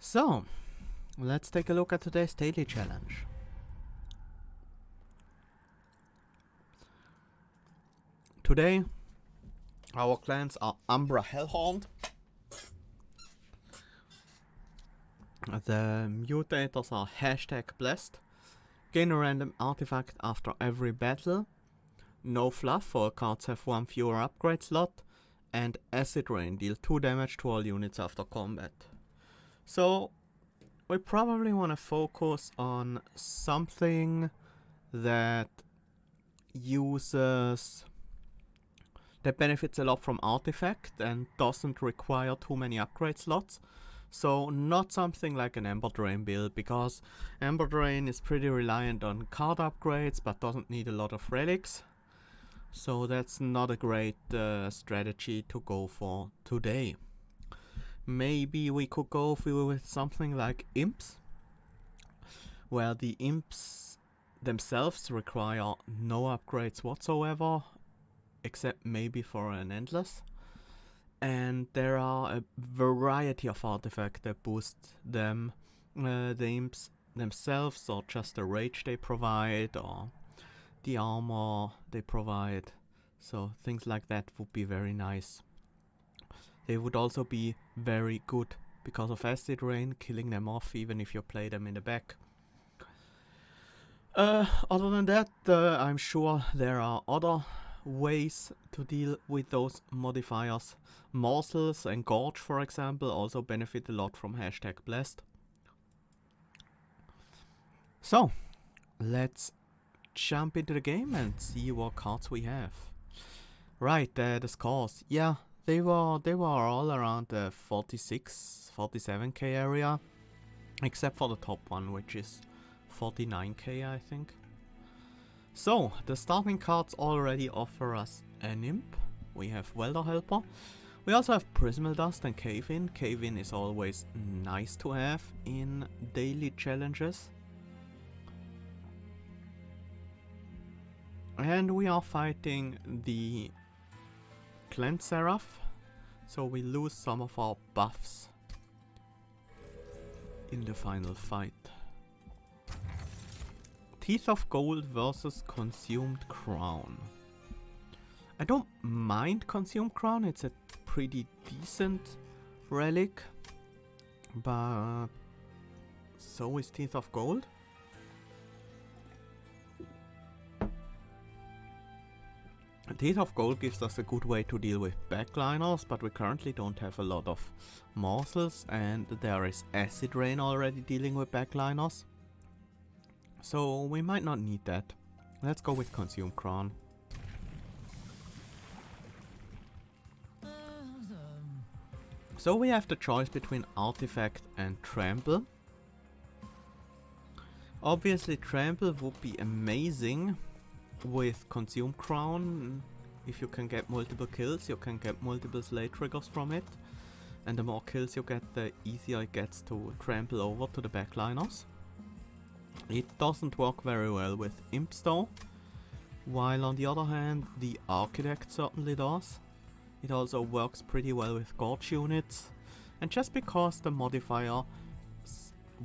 So, let's take a look at today's daily challenge. Today, our clans are Umbra Hellhorned. The mutators are #blessed. Gain a random artifact after every battle. No fluff, all cards have one fewer upgrade slot. And Acid Rain, deal 2 damage to all units after combat. So, we probably want to focus on something that benefits a lot from artifact and doesn't require too many upgrade slots. So not something like an Ember Drain build, because Ember Drain is pretty reliant on card upgrades but doesn't need a lot of relics. So that's not a great strategy to go for today. Maybe we could go with something like Imps, where the Imps themselves require no upgrades whatsoever, except maybe for an Endless. And there are a variety of artifacts that boost them, the Imps themselves, or just the rage they provide, or the armor they provide. So things like that would be very nice. They would also be very good because of Acid Rain, killing them off even if you play them in the back. Other than that, I'm sure there are other ways to deal with those modifiers. Morsels and Gorge, for example, also benefit a lot from #blessed. So, let's jump into the game and see what cards we have. Right, the scores. Yeah, they were all around the 46, 47k area, except for the top one, which is 49k, I think. So, the starting cards already offer us an Imp. We have Welder Helper. We also have Prismal Dust and Cave-In. Cave-In is always nice to have in daily challenges. And we are fighting the Clan Seraph, so we lose some of our buffs in the final fight. Teeth of Gold versus Consumed Crown. I don't mind Consumed Crown, it's a pretty decent relic, but so is Teeth of Gold. Teeth of Gold gives us a good way to deal with backliners, but we currently don't have a lot of morsels, and there is Acid Rain already dealing with backliners. So we might not need that. Let's go with Consumed Crown. So we have the choice between Artifact and Trample. Obviously Trample would be amazing with Consumed Crown. If you can get multiple kills, you can get multiple slay triggers from it. And the more kills you get, the easier it gets to trample over to the backliners. It doesn't work very well with Imps though, while on the other hand the Architect certainly does. It also works pretty well with Gorge units, and just because the modifier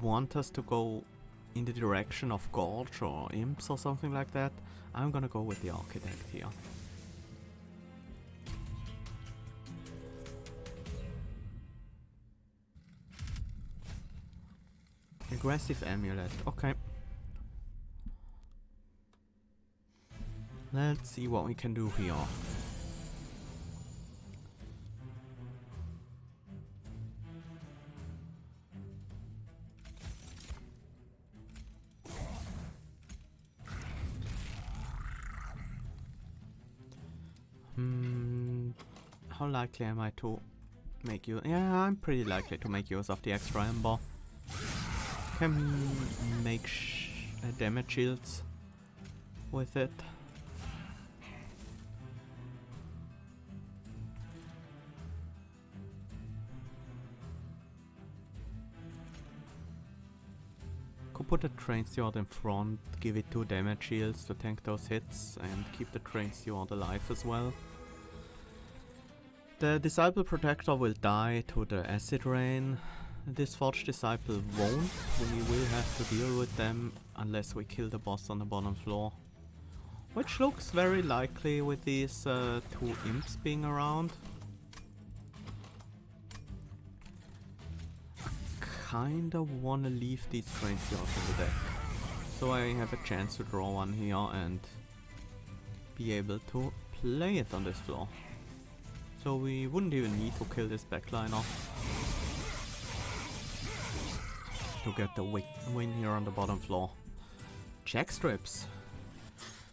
want us to go in the direction of Gorge or Imps or something like that, I'm gonna go with the Architect here. Aggressive Amulet, okay. Let's see what we can do here. How likely am I to make use? Yeah, I'm pretty likely to make use of the extra Ember. Can make damage shields with it. Could put a Train Steward in front, give it 2 damage shields to tank those hits, and keep the Train Steward alive as well. The Disciple Protector will die to the Acid Rain, This Forge Disciple won't. We will have to deal with them unless we kill the boss on the bottom floor. Which looks very likely with these two imps being around. Kinda wanna leave these trains here in the deck. So I have a chance to draw one here and be able to play it on this floor. So we wouldn't even need to kill this backliner to get the win here on the bottom floor. Check strips.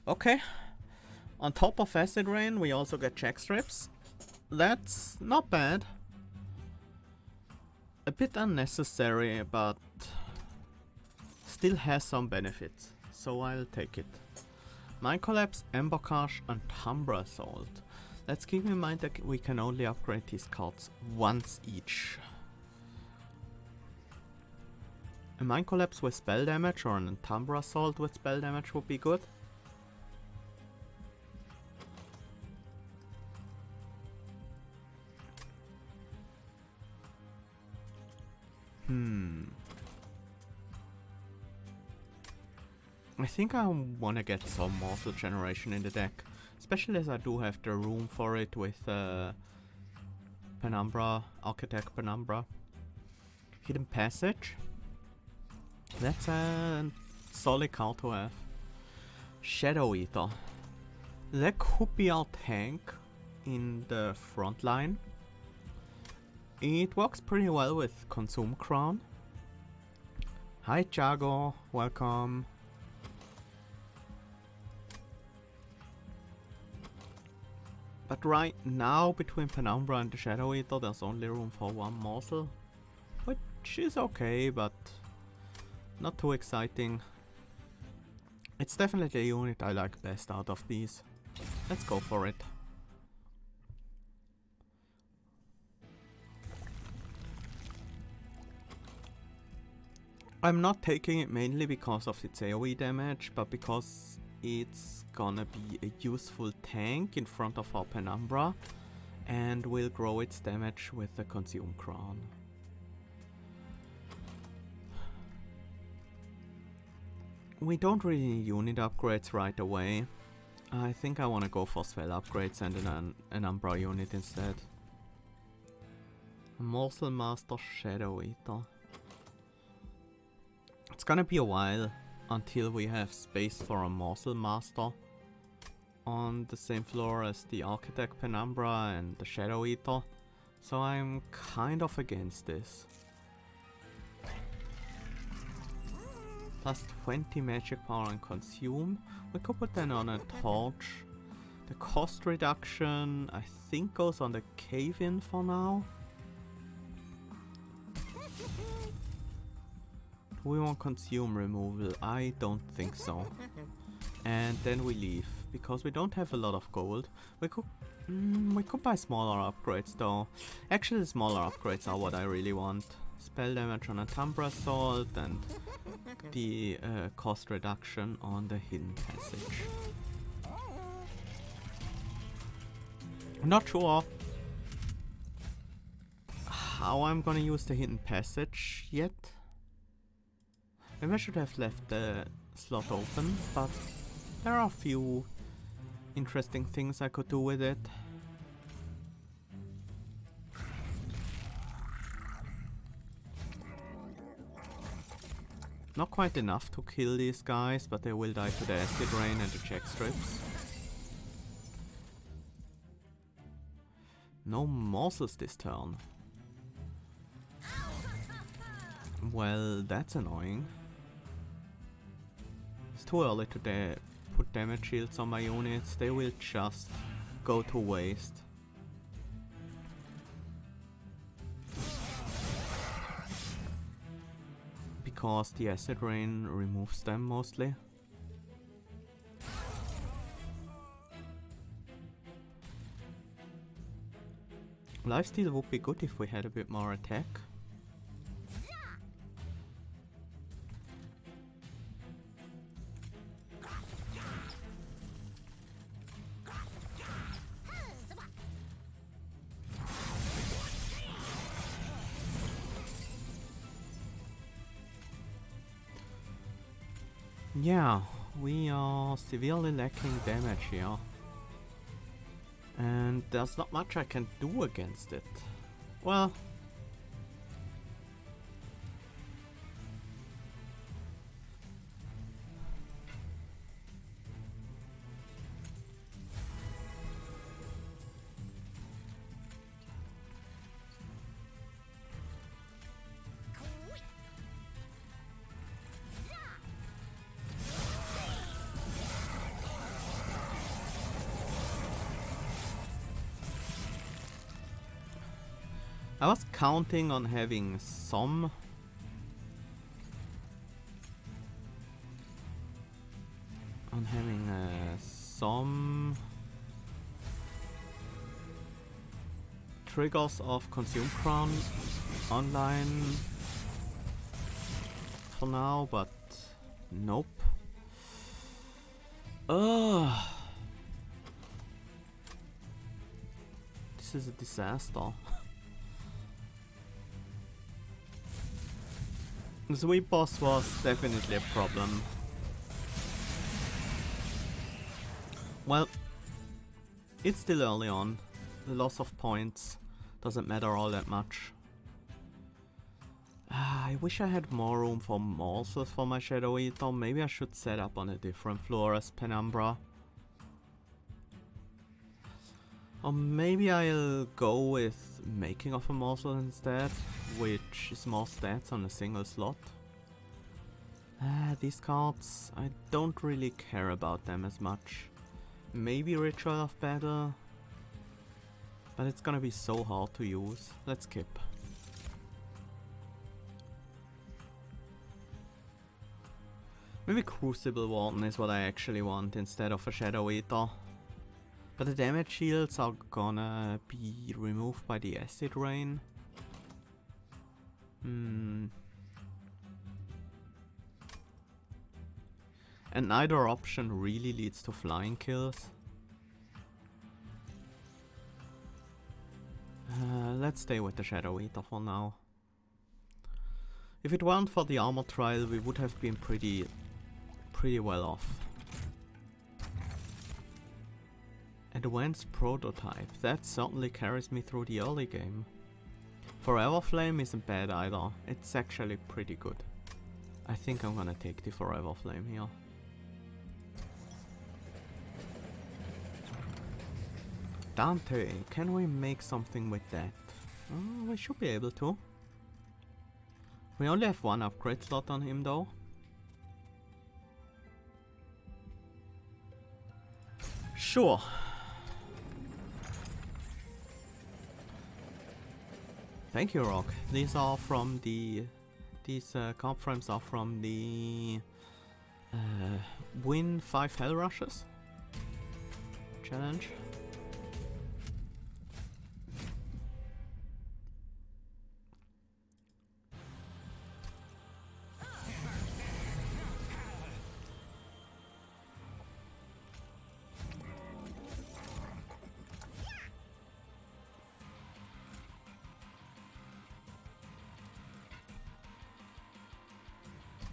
Okay. On top of Acid Rain we also get check strips. That's not bad. A bit unnecessary, but still has some benefits, so I'll take it. Mind Collapse, Embocage and Umbra Assault. Let's keep in mind that we can only upgrade these cards once each. A Mind Collapse with spell damage or an Umbra Assault with spell damage would be good. I think I wanna get some Mortal Generation in the deck, especially as I do have the room for it with Penumbra, Architect Penumbra. Hidden Passage. That's a solid card to have. Shadow Eater. That could be our tank in the front line. It works pretty well with Consume Crown. Hi Jago, welcome. But right now, between Penumbra and the Shadow Eater, there's only room for one morsel. Which is okay, but not too exciting. It's definitely a unit I like best out of these. Let's go for it. I'm not taking it mainly because of its AoE damage, but because it's gonna be a useful tank in front of our Penumbra and will grow its damage with the Consume Crown. We don't really need unit upgrades right away. I think I wanna go for spell upgrades and an Umbra unit instead. Morsel Master, Shadow Eater. It's gonna be a while until we have space for a Morsel Master on the same floor as the Architect Penumbra and the Shadow Eater, so I'm kind of against this. Plus 20 magic power and consume. We could put that on a torch. The cost reduction I think goes on the cave-in for now. Do we want consume removal? I don't think so. And then we leave, because we don't have a lot of gold. We could buy smaller upgrades though. Actually the smaller upgrades are what I really want. Spell damage on a Umbra Assault and the cost reduction on the Hidden Passage. I'm not sure how I'm gonna use the Hidden Passage yet. Maybe I should have left the slot open, but there are a few interesting things I could do with it. Not quite enough to kill these guys, but they will die to the acid rain and the check strips. No morsels this turn. Well, that's annoying. It's too early to put damage shields on my units. They will just go to waste. Because the acid rain removes them mostly. Lifesteal would be good if we had a bit more attack. Yeah, we are severely lacking damage here. And there's not much I can do against it. Well... I was counting on having some triggers of Consume Crown online for now, but nope. Ugh. This is a disaster. The sweep boss was definitely a problem. Well, it's still early on. The loss of points doesn't matter all that much. I wish I had more room for morsels for my Shadow Eater. Maybe I should set up on a different floor as Penumbra. Or maybe I'll go with Making of a Morsel instead, which is more stats on a single slot. These cards, I don't really care about them as much. Maybe Ritual of Battle, but it's gonna be so hard to use. Let's skip. Maybe Crucible Warden is what I actually want instead of a Shadow Eater. But the damage shields are gonna be removed by the Acid Rain. And neither option really leads to flying kills. Let's stay with the Shadow Eater for now. If it weren't for the armor trial, we would have been pretty well off. Advanced Prototype, that certainly carries me through the early game. Forever Flame isn't bad either, it's actually pretty good. I think I'm gonna take the Forever Flame here. Dante, can we make something with that? We should be able to. We only have one upgrade slot on him though. Sure. Thank you, Rock. These are from the... These card frames are from the... Win 5 Hell Rushes challenge.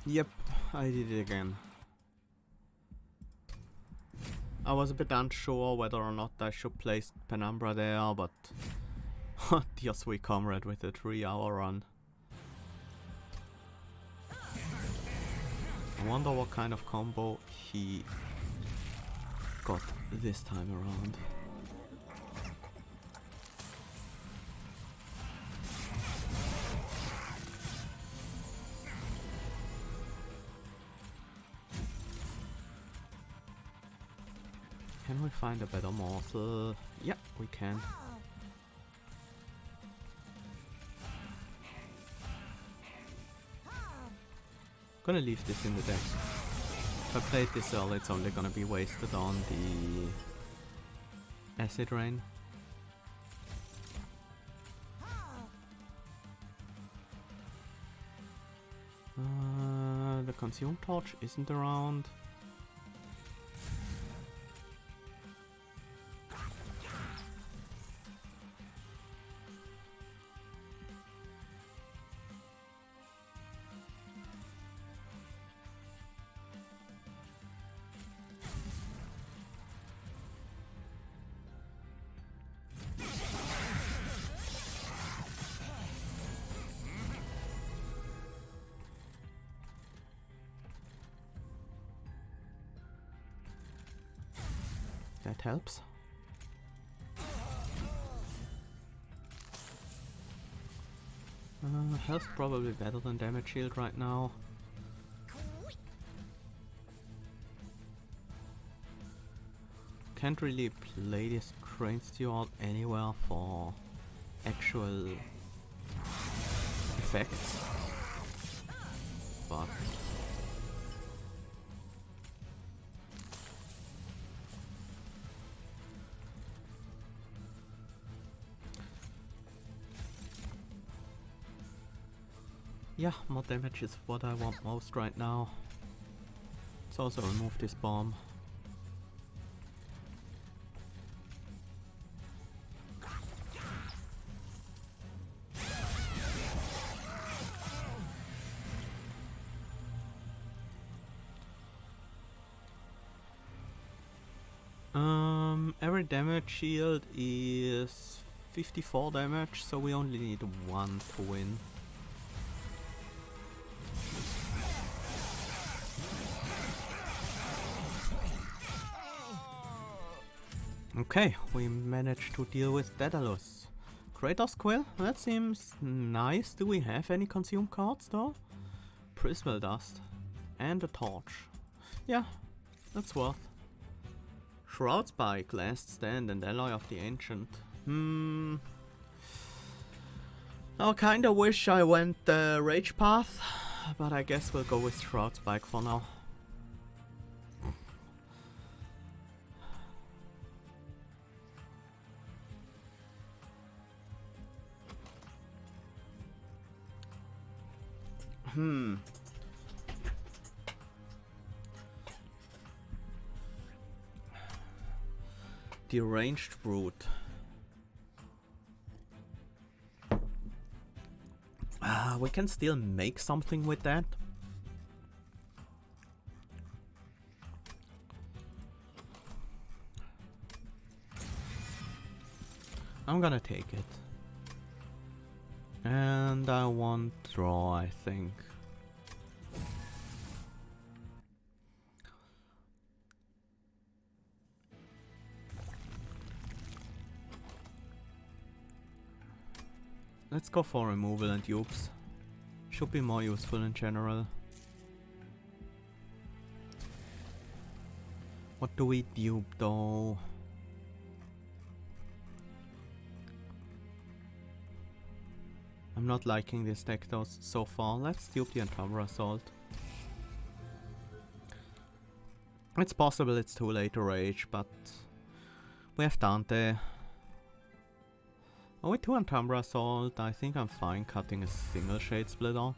Yep, I did it again. I was a bit unsure whether or not I should place Penumbra there, but dear sweet comrade with a 3-hour run. I wonder what kind of combo he got this time around. Can we find a better morsel? Yeah, we can. Gonna leave this in the deck. If I played this early, it's only gonna be wasted on the Acid Rain. The Consume Torch isn't around. That helps. Health probably better than damage shield right now. Can't really play this train steward anywhere for actual effects, but yeah, more damage is what I want most right now. Let's also remove this bomb. Every damage shield is 54 damage, so we only need one to win. Okay, we managed to deal with Daedalus. Kratos Quill, that seems nice. Do we have any consume cards though? Prismal Dust and a torch. Yeah, that's worth. Shroud Spike, Last Stand and Alloy of the Ancient. I kinda wish I went the Rage path, but I guess we'll go with Shroud Spike for now. Deranged Brute. We can still make something with that. I'm gonna take it. And I want draw, I think. Let's go for removal and dupes. Should be more useful in general. What do we dupe though? I'm not liking this deck though so far. Let's dupe the Umbra Assault. It's possible it's too late to rage, but we have Dante. Oh, with 2 Umbra Assault, I think I'm fine cutting a single Shade Splitter.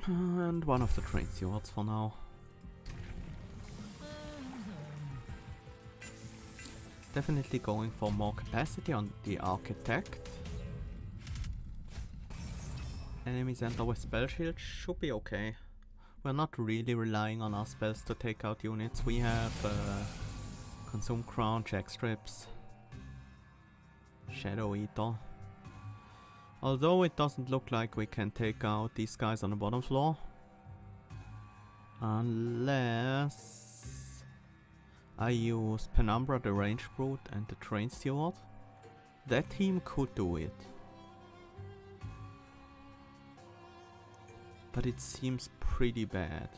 And one of the Train Stewards for now. Definitely going for more capacity on the Architect. Enemies enter with Spell Shield should be okay. We're not really relying on our spells to take out units. We have Consume Crown, Jack Strips, Shadow Eater. Although it doesn't look like we can take out these guys on the bottom floor. Unless I use Penumbra, the Range Brute and the Train Steward. That team could do it. But it seems pretty bad.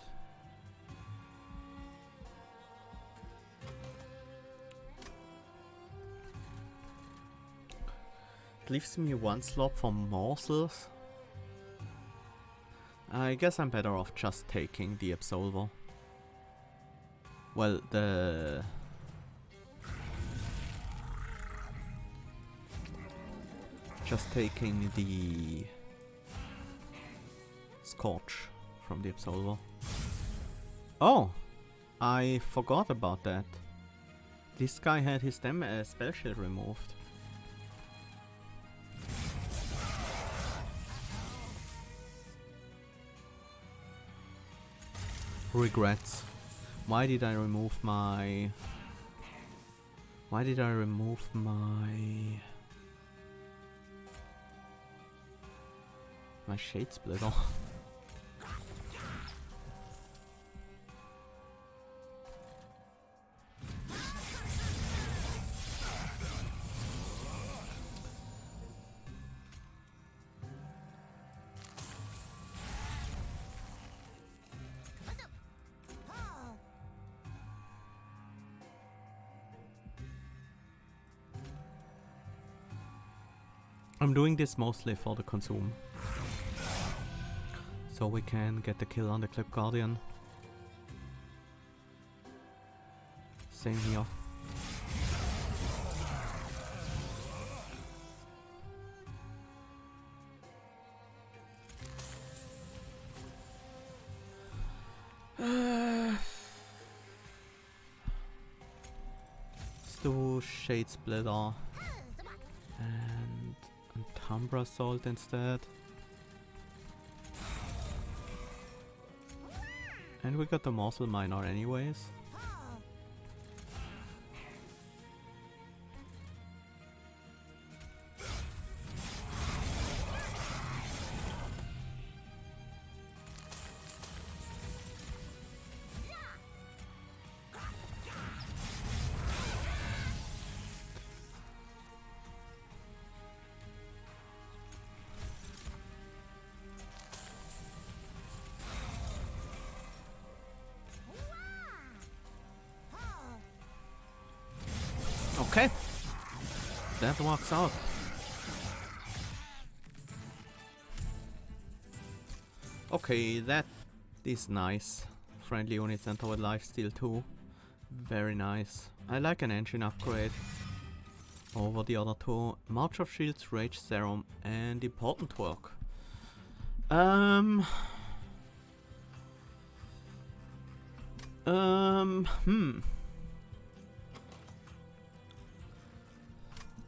It leaves me one slot for morsels. I guess I'm better off just taking the Absolver. Well, just taking the Scorch from the Absolver. Oh! I forgot about that. This guy had his spell shield removed. Regrets. Why did I remove my... my Shade Splitter? I'm doing this mostly for the consume. So we can get the kill on the Clip Guardian. Same here. Let's do Shade Splitter and Umbra Assault instead. And we got the Morsel Miner anyways. Okay, that works out. Okay, that is nice. Friendly units enter with lifesteal too. Very nice. I like an engine upgrade over the other two. March of Shields, Rage Serum, and Important Work.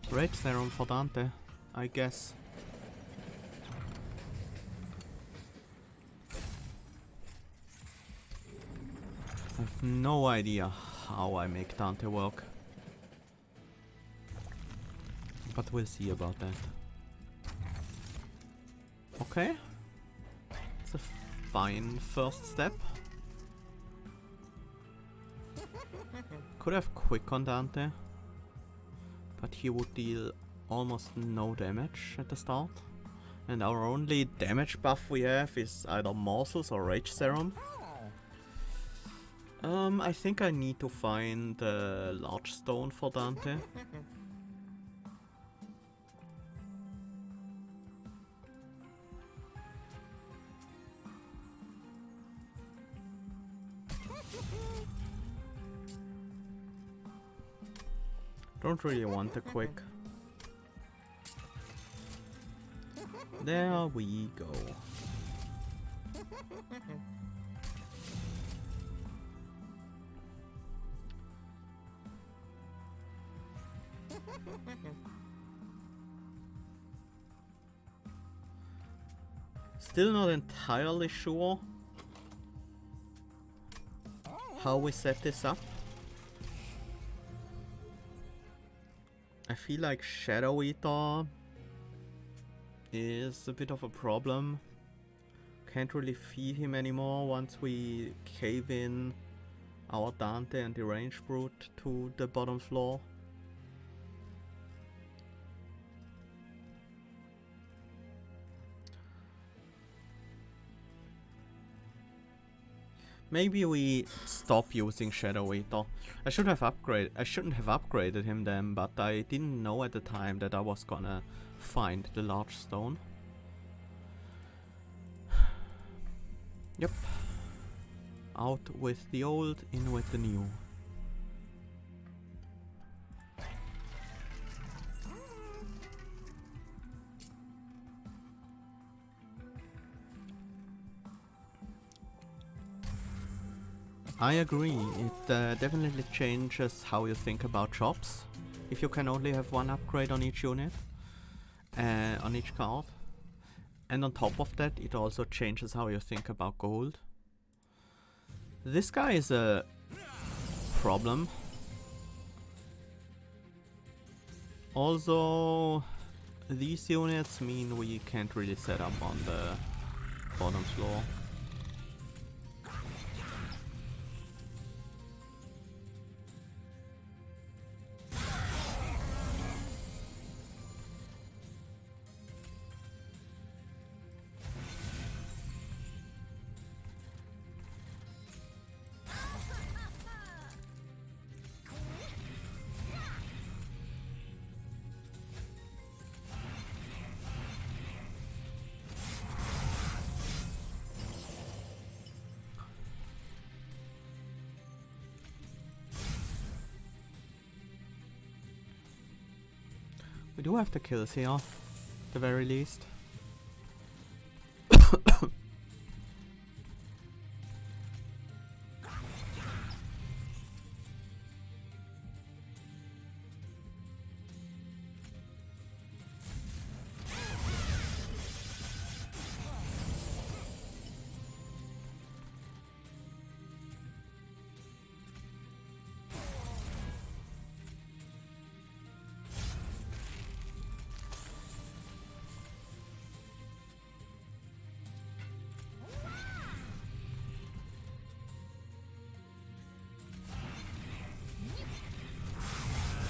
Rage Serum for Dante, I guess. I have no idea how I make Dante work. But we'll see about that. Okay. It's a fine first step. Could have quick on Dante. But he would deal almost no damage at the start. And our only damage buff we have is either Morsels or Rage Serum. I think I need to find a large stone for Dante. Don't really want a quick. There we go. Still not entirely sure how we set this up. I feel like Shadow Eater is a bit of a problem. Can't really feed him anymore once we cave in our Dante and the Range Brute to the bottom floor. Maybe we stop using Shadow Eater. I shouldn't have upgraded him then, but I didn't know at the time that I was gonna find the large stone. Yep. Out with the old, in with the new. I agree, it definitely changes how you think about chops. If you can only have one upgrade on each unit, on each card. And on top of that, it also changes how you think about gold. This guy is a problem. Also, these units mean we can't really set up on the bottom floor. do have the kills here, at the very least.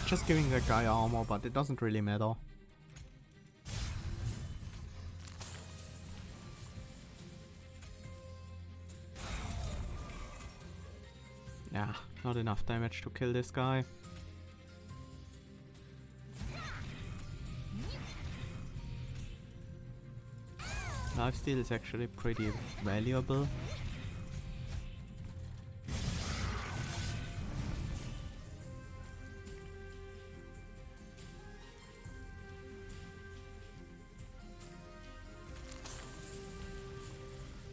Just giving that guy armor, but it doesn't really matter. Yeah, not enough damage to kill this guy. Lifesteal is actually pretty valuable.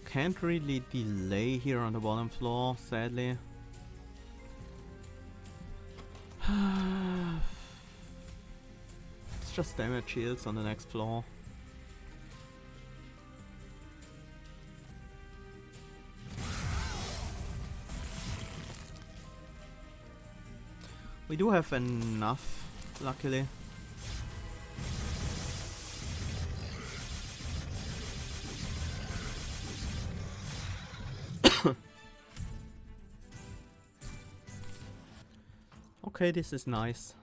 Can't really delay here on the bottom floor, sadly. It's just damage shields on the next floor. We do have enough, luckily. Okay, this is nice.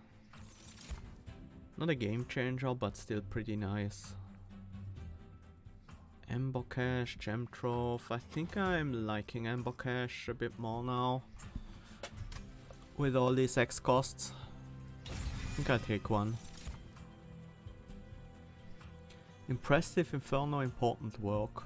Not a game changer, but still pretty nice. Ember Cache, Gem Trove. I think I'm liking Ember Cache a bit more now. With all these X costs. I think I'll take one. Impressive Inferno, important work.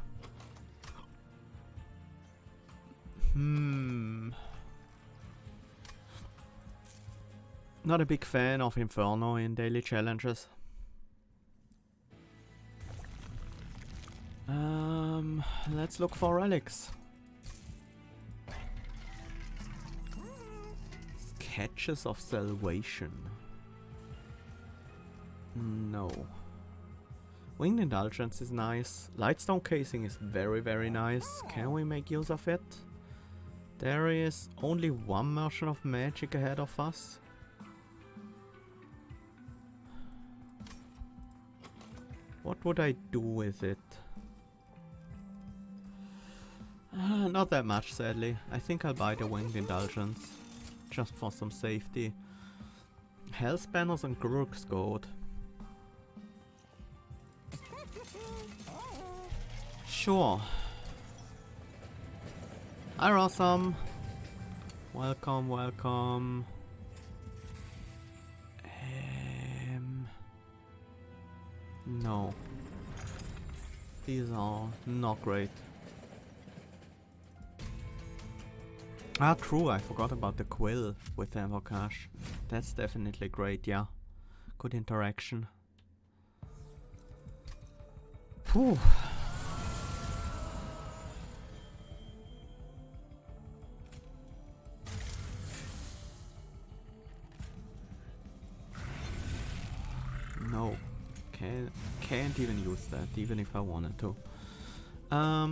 Not a big fan of Inferno in daily challenges. Let's look for relics. Sketches of Salvation. No. Winged Indulgence is nice. Lightstone Casing is very, very nice. Can we make use of it? There is only one Merchant of Magic ahead of us. What would I do with it? Not that much, sadly. I think I'll buy the Winged Indulgence. Just for some safety. Hell's Banners and Gurk's Goat. Sure. Hi Rossum. Welcome, welcome. No. These are not great. Ah, true, I forgot about the quill with the Ember Cache. That's definitely great, yeah. Good interaction. Phew. No. Can't even use that, even if I wanted to. I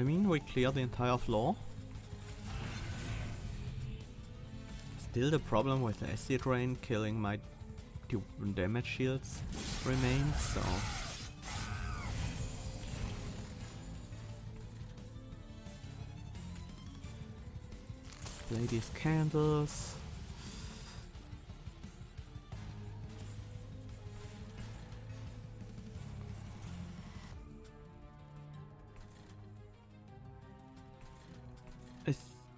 mean, we clear the entire floor. Still the problem with the acid rain killing my damage shields remains, so... Play these candles. I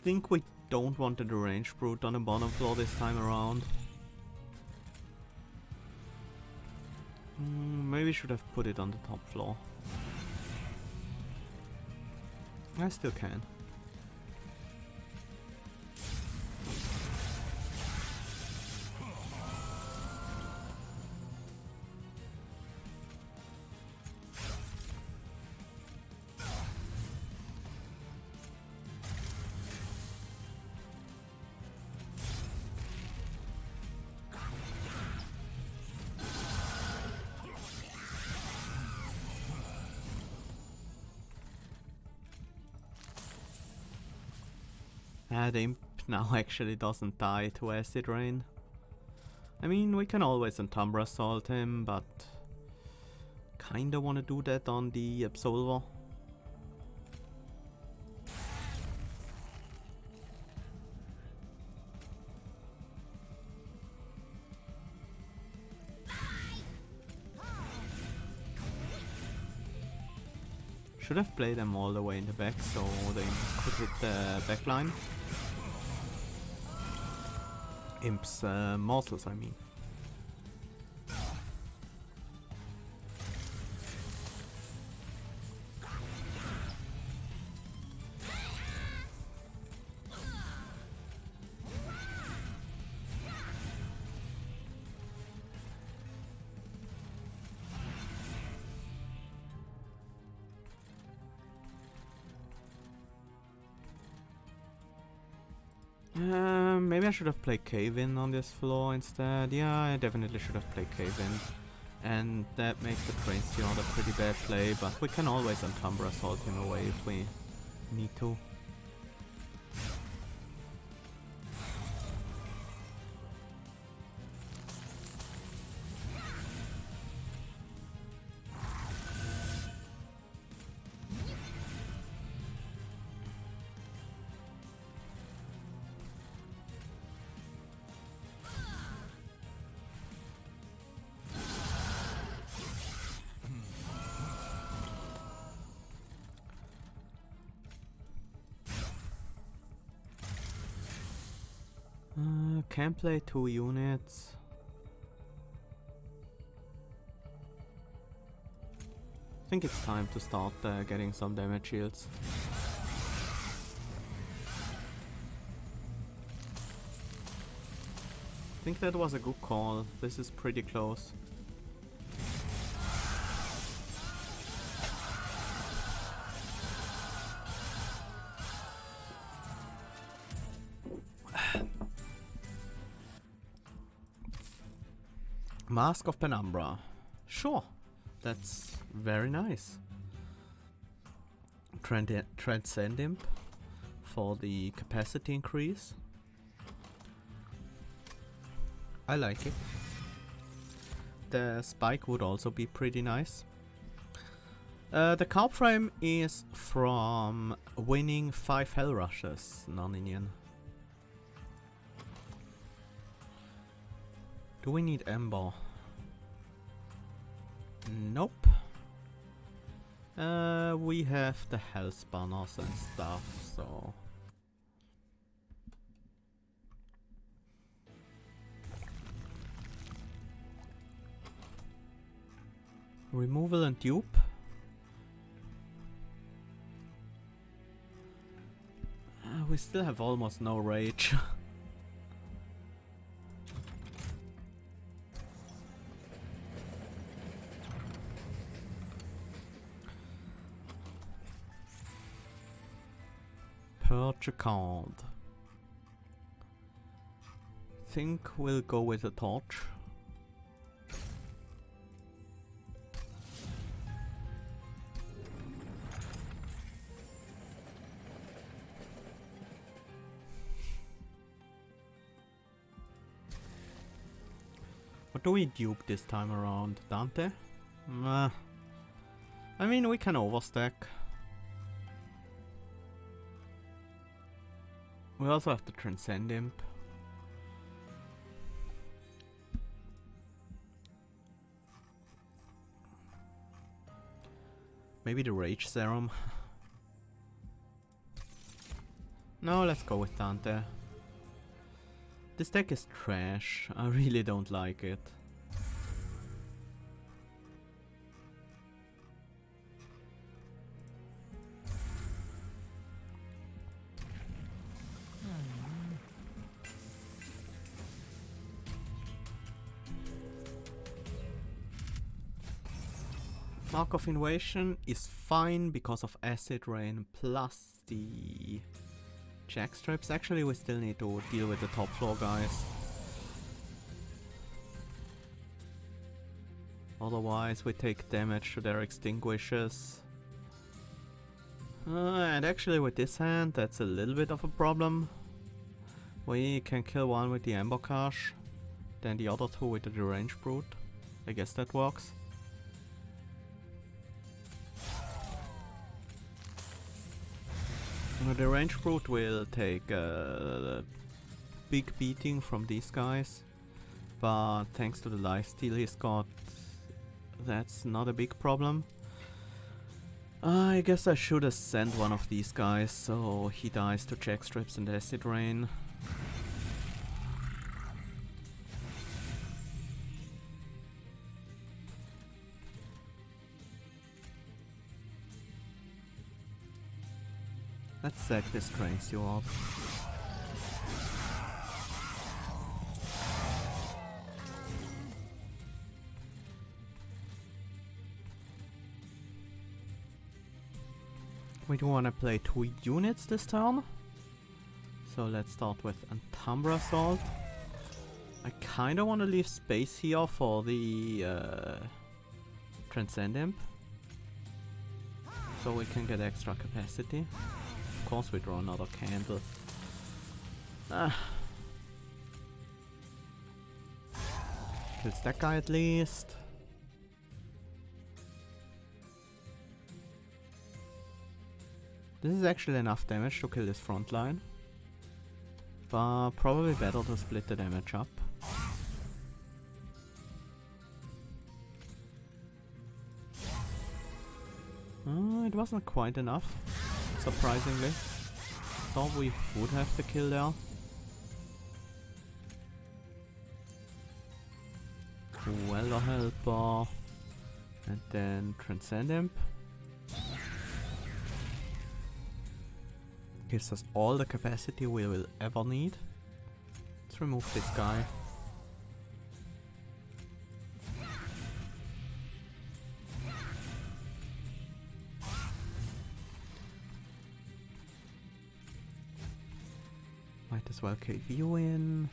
think we don't want the deranged brute on the bottom floor this time around. Maybe should have put it on the top floor. I still can. The imp now actually doesn't die to acid rain. I mean, we can always Umbra assault him, but kinda wanna do that on the Absolver. Should have played them all the way in the back so they could hit the backline. Imp's morsels, I mean. Maybe I should have played Cave-In on this floor instead. Yeah, I definitely should have played Cave-In. And that makes the Train Steward a pretty bad play, but we can always Umbra assault him away if we need to. Can play 2 units. I think it's time to start getting some damage shields. I think that was a good call. This is pretty close. Mask of Penumbra. Sure, that's very nice. Transcend Imp for the capacity increase. I like it. The spike would also be pretty nice. The card frame is from winning 5 Hell Rushes, non-Indian. Do we need Ember? Nope. We have the Hell Spanners and stuff, so... Removal and dupe. We still have almost no rage. Purge a card. Think we'll go with a torch. What do we dupe this time around? Dante? I mean, we can overstack. We also have to Transcend Imp. Maybe the Rage Serum. No, let's go with Dante. This deck is trash. I really don't like it. Mark of Invasion is fine because of Acid Rain plus the Jackstraps. Actually, we still need to deal with the top floor guys. Otherwise, we take damage to their extinguishers. And actually with this hand, that's a little bit of a problem. We can kill one with the Ambercash, then the other two with the Deranged Brute. I guess that works. The Deranged Brute will take a big beating from these guys, but thanks to the lifesteal he's got, that's not a big problem. I guess I should have sent one of these guys so he dies to check strips and acid rain. Let's sack this train steward. We do want to play 2 units this turn. So let's start with Umbra Assault. I kinda want to leave space here for the Transcend Imp, so we can get extra capacity. Of course we draw another candle. Kills that guy at least. This is actually enough damage to kill this front line, but probably better to split the damage up. It wasn't quite enough, surprisingly. Thought we would have the kill there. Welder Helper, and then Transcend Imp. Gives us all the capacity we will ever need. Let's remove this guy. Might as well cave you in.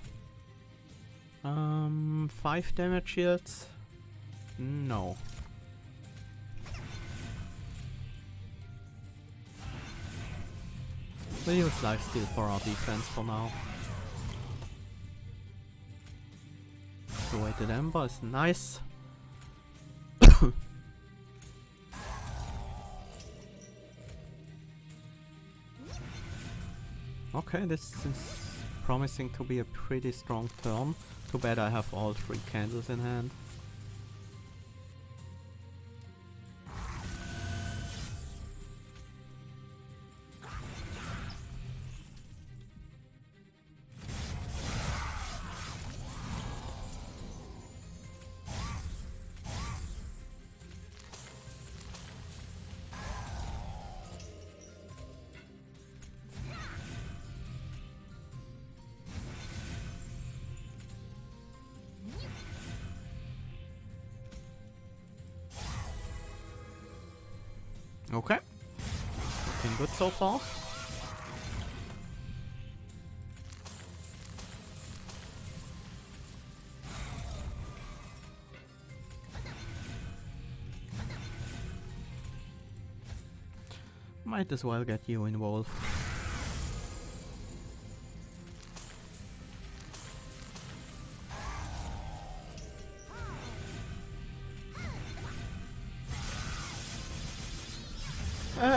5 damage shields? No. We'll use lifesteal for our defense for now. The weighted ember is nice. Okay, this is promising to be a pretty strong turn. Too bad I have all 3 candles in hand. Okay. Looking good so far. Might as well get you involved.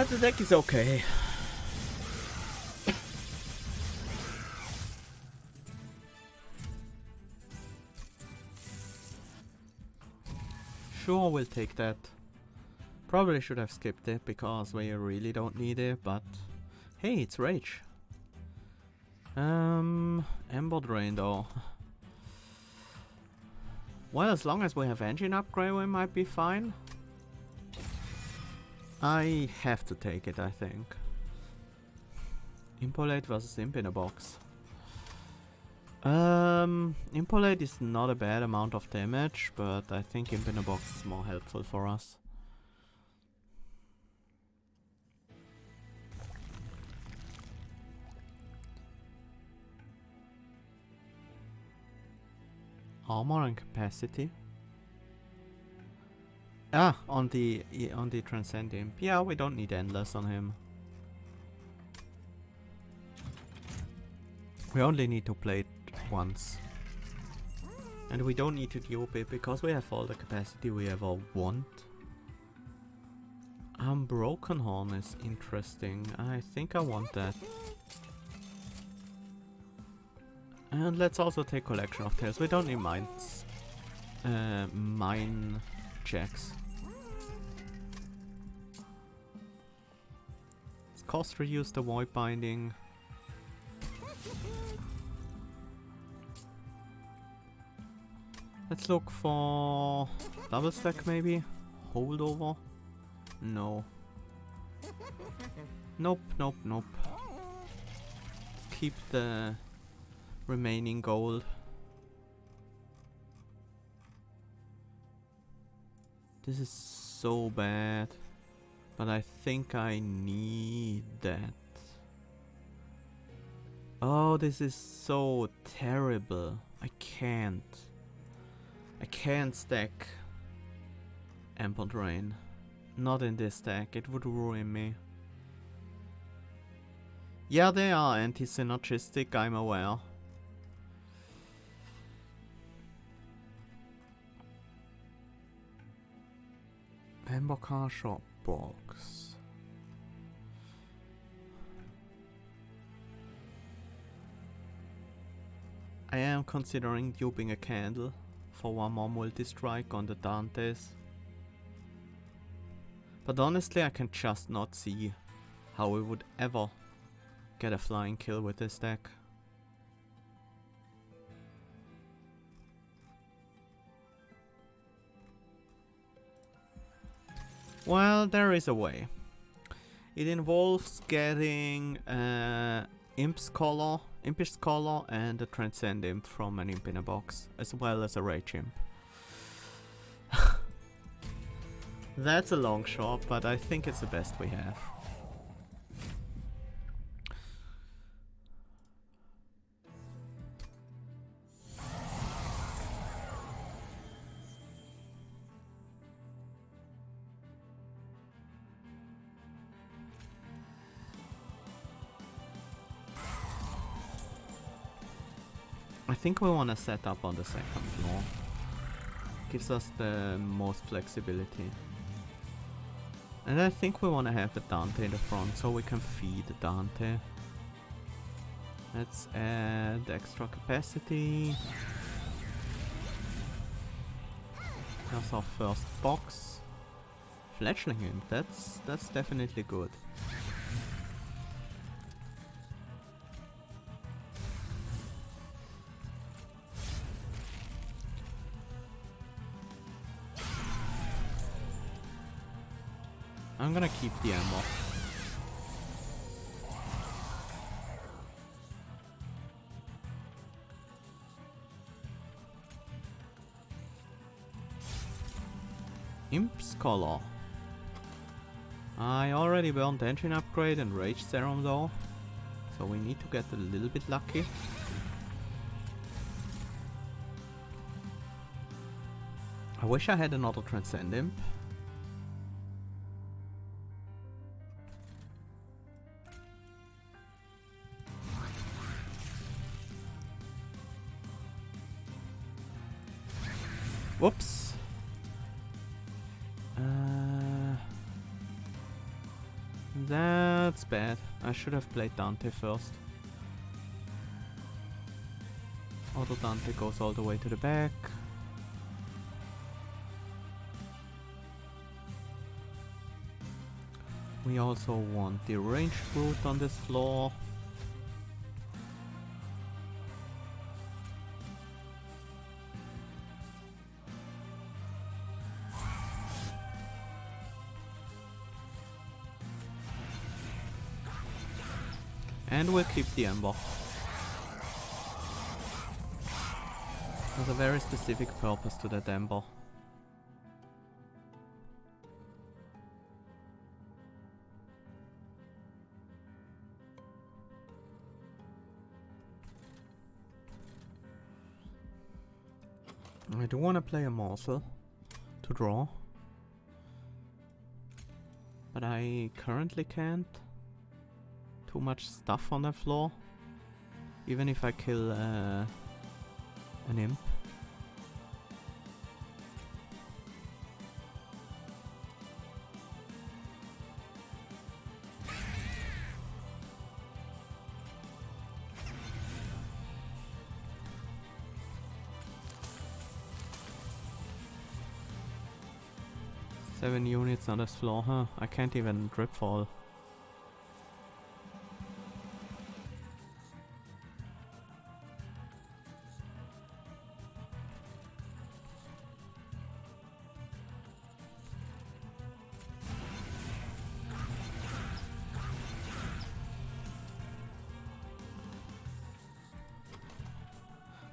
The deck is okay. Sure, we'll take that. Probably should have skipped it because we really don't need it, but hey, it's Rage. Ember Drain though. Well, as long as we have engine upgrade, we might be fine. I have to take it, I think. Impolate versus Imp in a box. Impolate is not a bad amount of damage, but I think Imp in a box is more helpful for us. Armor and capacity. Ah, on the Transcend Imp. Yeah, we don't need Endless on him. We only need to play it once. And we don't need to dupe it because we have all the capacity we ever want. Broken Horn is interesting. I think I want that. And let's also take Collection of Tails. We don't need mines. Mine checks. Let's cost reduce the Void Binding. Let's look for double stack maybe? Holdover? No. Nope, nope, nope. Let's keep the remaining gold. This is so bad. But I think I need that. Oh, this is so terrible. I can't stack Amber Drain. Not in this deck, it would ruin me. Yeah, they are anti-synergistic, I'm aware. Amber Shop Box. I am considering duping a candle for one more multi-strike on the Dantes. But honestly, I can just not see how we would ever get a flying kill with this deck. Well, there is a way. It involves getting Impish Scholar and a Transcend Imp from an Imp in a box, as well as a Rage Imp. That's a long shot, but I think it's the best we have. I think we want to set up on the second floor. Gives us the most flexibility. And I think we want to have a Dante in the front so we can feed Dante. Let's add extra capacity. That's our first box. Fledgling Imp, that's definitely good. I'm gonna keep the ammo. Imp Scholar. I already burned Engine Upgrade and Rage Serum though, so we need to get a little bit lucky. I wish I had another Transcend Imp. Whoops. That's bad. I should have played Dante first. Auto Dante goes all the way to the back. We also want the ranged route on this floor. And we'll keep the Ember. There's a very specific purpose to that Ember. I do want to play a morsel to draw, but I currently can't. Too much stuff on the floor. Even if I kill an imp. Seven units on this floor, huh? I can't even drip fall.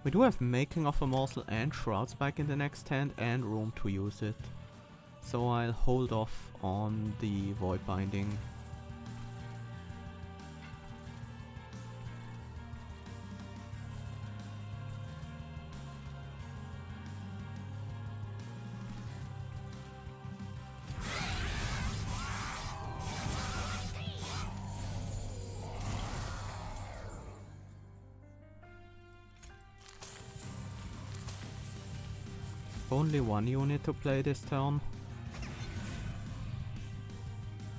We do have Making of a Morsel and Shroud Spike in the next hand and room to use it. So I'll hold off on the Void Binding. Only one unit to play this turn.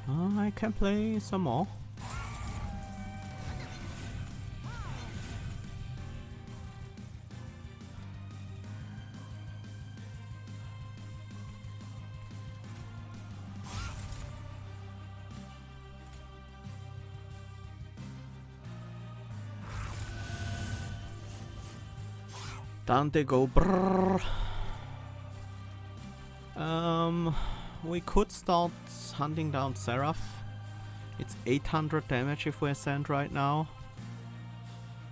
I can play some more. Down they go. Brrr. We could start hunting down Seraph. It's 800 damage if we ascend right now.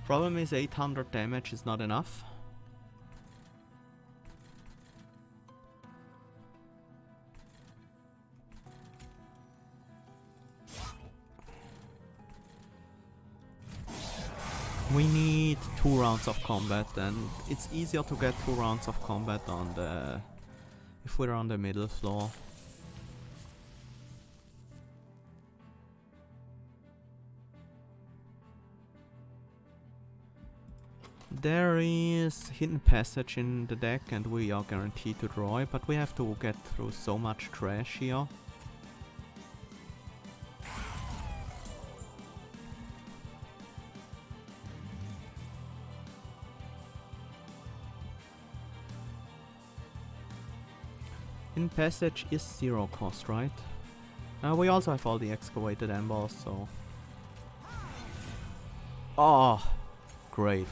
Problem is 800 damage is not enough. We need 2 rounds of combat, and it's easier to get 2 rounds of combat on the if we're on the middle floor. There is Hidden Passage in the deck and we are guaranteed to draw it, but we have to get through so much trash here. Hidden Passage is 0 cost, right? We also have all the excavated embers, so... Oh, great.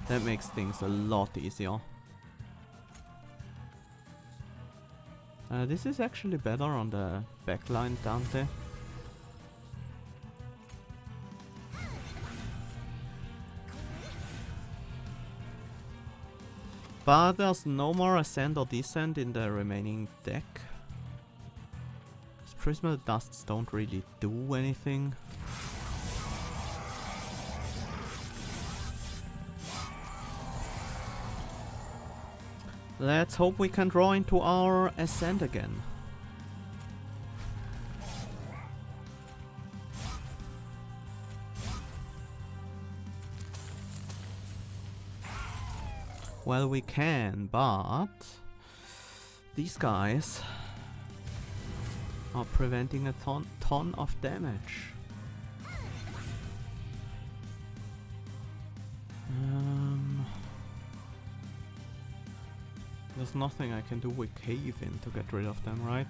That makes things a lot easier. This is actually better on the backline, Dante. But there's no more Ascend or Descend in the remaining deck. These Prismal Dusts don't really do anything. Let's hope we can draw into our Ascend again. Well, we can, but these guys are preventing a ton of damage. There's nothing I can do with Cave In to get rid of them, right?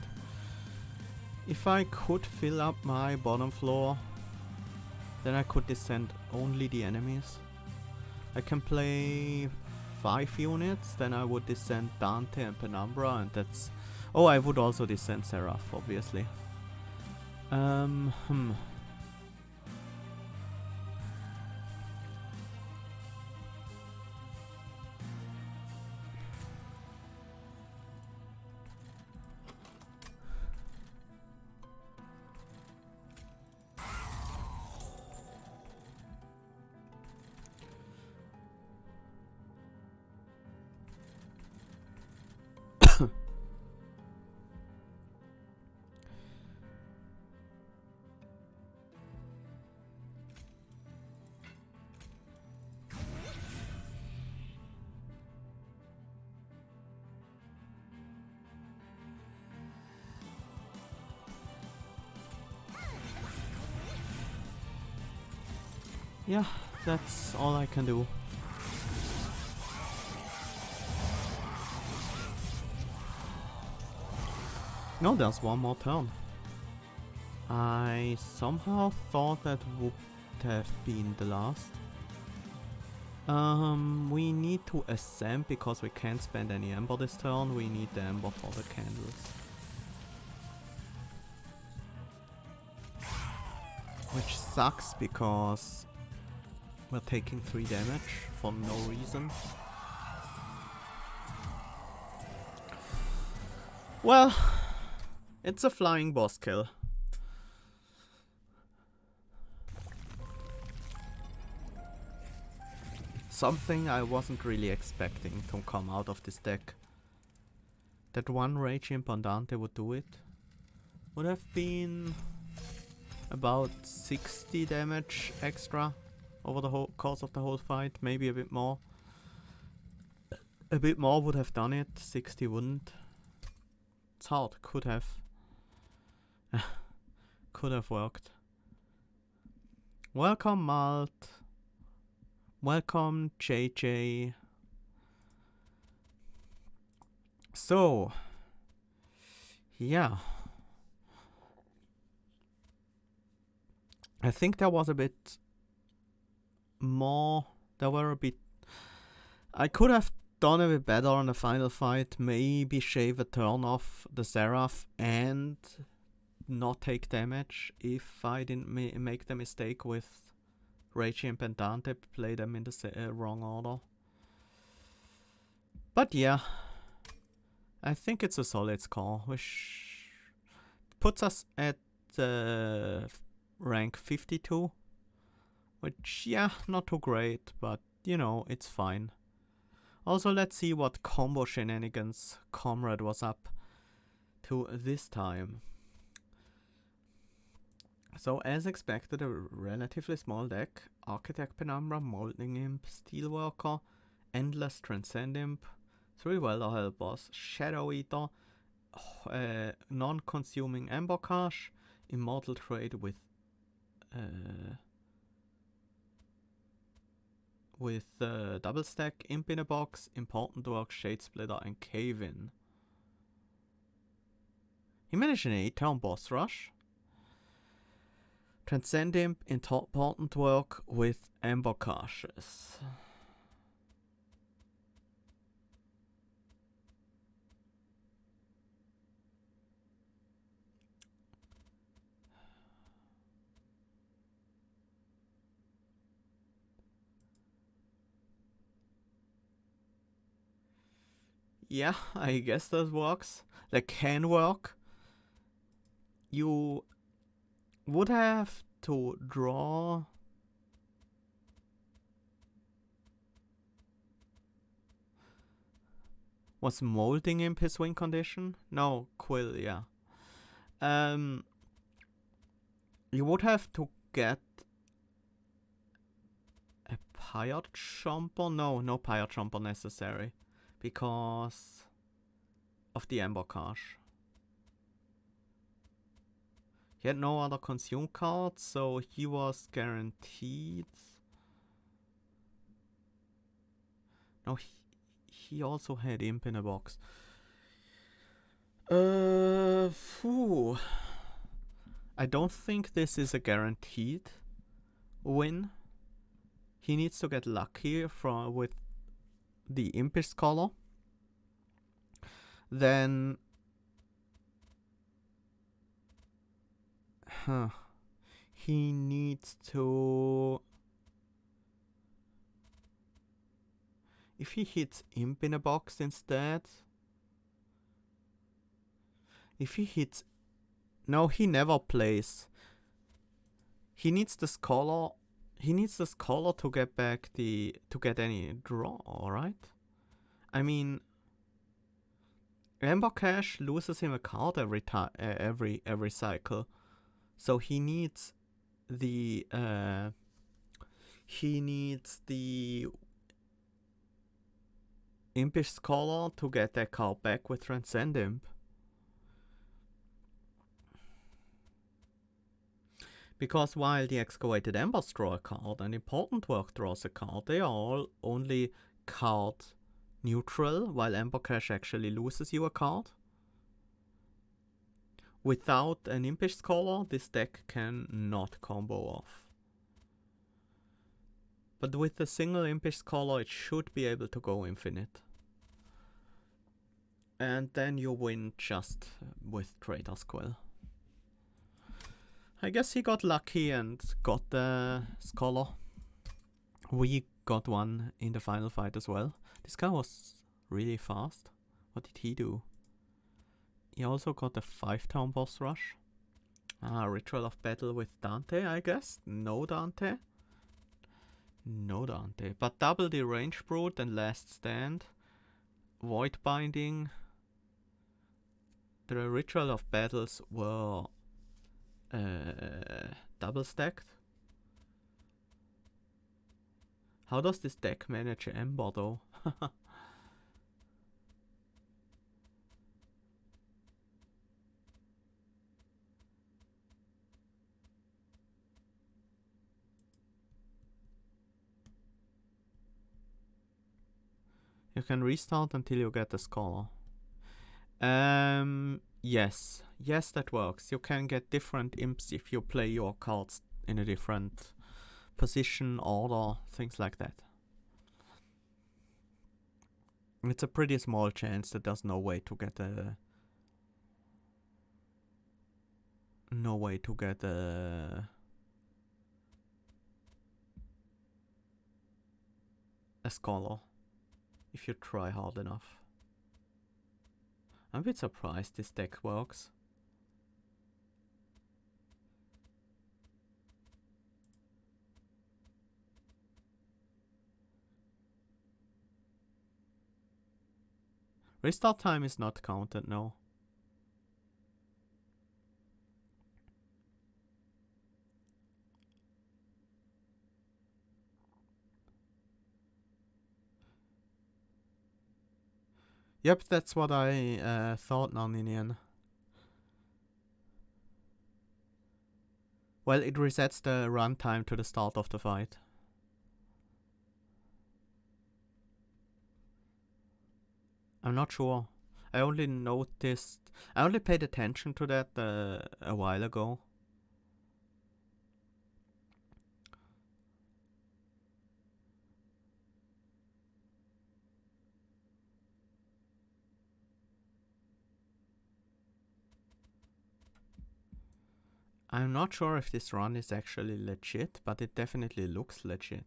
If I could fill up my bottom floor, then I could descend only the enemies. I can play 5 units, then I would descend Dante and Penumbra, and that's... Oh, I would also descend Seraph, obviously. Yeah, that's all I can do. No, there's one more turn. I somehow thought that would have been the last. We need to ascend because we can't spend any ember this turn. We need the ember for the candles. Which sucks because we're taking 3 damage for no reason. Well, it's a flying boss kill. Something I wasn't really expecting to come out of this deck. That one Rage Imp on Dante would do it. Would have been about 60 damage extra over the whole course of the whole fight, maybe a bit more. A bit more would have done it, 60 wouldn't. It's hard, could have. Could have worked. Welcome Malt. Welcome JJ. So, yeah. I think there was a bit more. I could have done a bit better on the final fight. Maybe shave a turn off the Seraph and not take damage if I didn't make the mistake with Rage Imp and Dante, play them in the wrong order. But yeah, I think it's a solid score, which puts us at rank 52. Which, yeah, not too great, but you know, it's fine. Also, let's see what combo shenanigans Comrade was up to this time. So, as expected, a relatively small deck. Architect Penumbra, Molding Imp, Steelworker, Endless Transcend Imp, 3 Welder Helpers, Shadow Eater, Non-Consuming Embercash, Immortal Trade with Double Stack, Imp in a Box, Important Work, Shade Splitter, and Cave In. He managed an 8-turn boss rush. Transcend Imp, Important Work with Ember Caches. Yeah, I guess that works. That can work. You would have to draw. Was Molding Imp his win condition? No, Quill, yeah. You would have to get a Pyre Jumper? No Pyre Jumper necessary. Because of the Ember Cache. He had no other consume cards, so he was guaranteed. No, he also had Imp in a Box. Phew. I don't think this is a guaranteed win. He needs to get lucky with the Impish Scholar. Then he needs to. If he hits Imp in a Box instead. If he hits. No, he never plays. He needs the Scholar. He needs the Scholar to get back to get any draw, right? I mean, Ember Cache loses him a card every cycle, so he needs the Impish Scholar to get that card back with Transcend Imp. Because while the Excavated Embers draw a card and Important Work draws a card, they are all only card neutral, while Ember Cache actually loses you a card. Without an Impish Scholar, this deck can not combo off. But with a single Impish Scholar, it should be able to go infinite. And then you win just with Trader's Quill. I guess he got lucky and got the Scholar. We got one in the final fight as well. This guy was really fast. What did he do? He also got a 5-town boss rush. Ritual of Battle with Dante, I guess. No Dante. No Dante. But double the Range Brute and Last Stand. Void Binding. The Ritual of Battles were double stacked. How does this deck manage Ember though? You can restart until you get a Scholar. Yes. Yes, that works. You can get different imps if you play your cards in a different position, order, things like that. It's a pretty small chance that there's no way to get a Scholar if you try hard enough. I'm a bit surprised this deck works. Restart time is not counted, no. Yep, that's what I thought, Noninian. Well, it resets the runtime to the start of the fight. I'm not sure. I only paid attention to that a while ago. I'm not sure if this run is actually legit, but it definitely looks legit.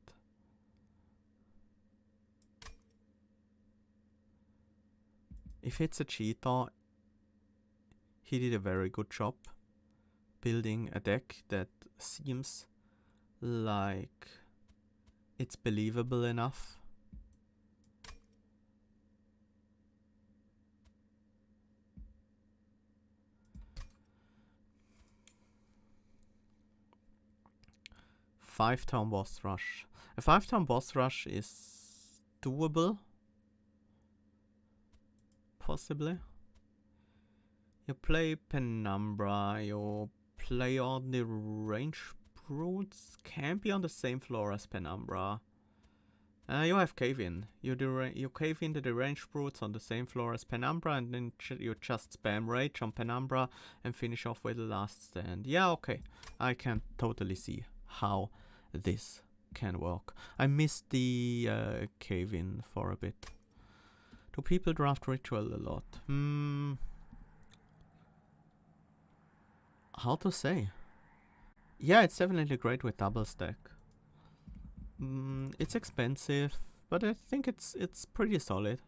If it's a cheater, he did a very good job building a deck that seems like it's believable enough. Five-town boss rush. A 5-town boss rush is doable. Possibly. You play Penumbra, you play on the Range Brutes. Can be on the same floor as Penumbra. You have Cave In. You cave into the Range Brutes on the same floor as Penumbra, and then you just spam Rage on Penumbra and finish off with the Last Stand. Yeah, okay. I can totally see how this can work. I missed the Cave In for a bit. Do people draft Ritual a lot? How to say? Yeah, it's definitely great with double stack. It's expensive, but I think it's pretty solid.